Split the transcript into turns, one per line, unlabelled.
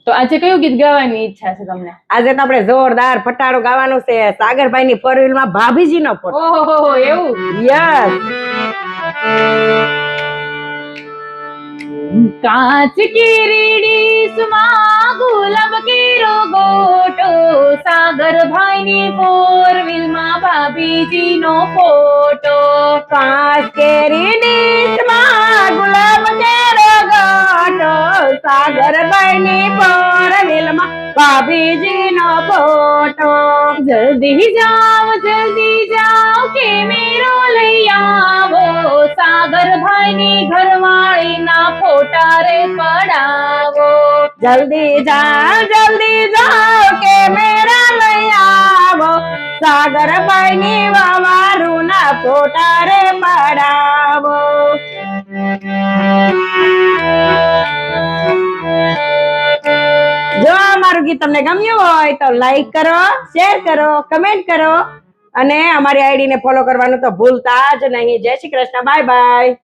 તો આજે કયું ગીત ગાવાની ઈચ્છા છે તમને?
આજે તો આપણે જોરદાર ફટાડો ગાવાનું છે. સાગરભાઈ ની ફોરવ્હીલ માં ભાભીજી નો ફોટો.
ઓહો એવું?
યસ.
कांच की रीडी सुमा गुलाब केरो गोटो सागर भाई ની फोर व्हील માં ભાભીજી નો ફોટો.
કાંચ કેરી ડીશમાં ગુલાબ કેરો ગોટો સાગરભાઈ ની ફોરવ્હીલ માં ભાભીજી નો ફોટો.
જલ્દી જાઓ કે મેરો લઈ આવો સાગરભાઈ ની ઘરવાળી ના ફોટા રે પડાવો.
જલ્દી જાઓ કે મેરા લઈ આવો સાગરભાઈ ની વાવારું ના ફોટા રે પડાવો. જો અમારું ગીત તમને ગમ્યું હોય તો લાઈક કરો, શેર કરો, કમેન્ટ કરો અને અમારી આઈડી ને ફોલો કરવાનું તો ભૂલતા જ નહીં. જય શ્રી કૃષ્ણ. Bye bye.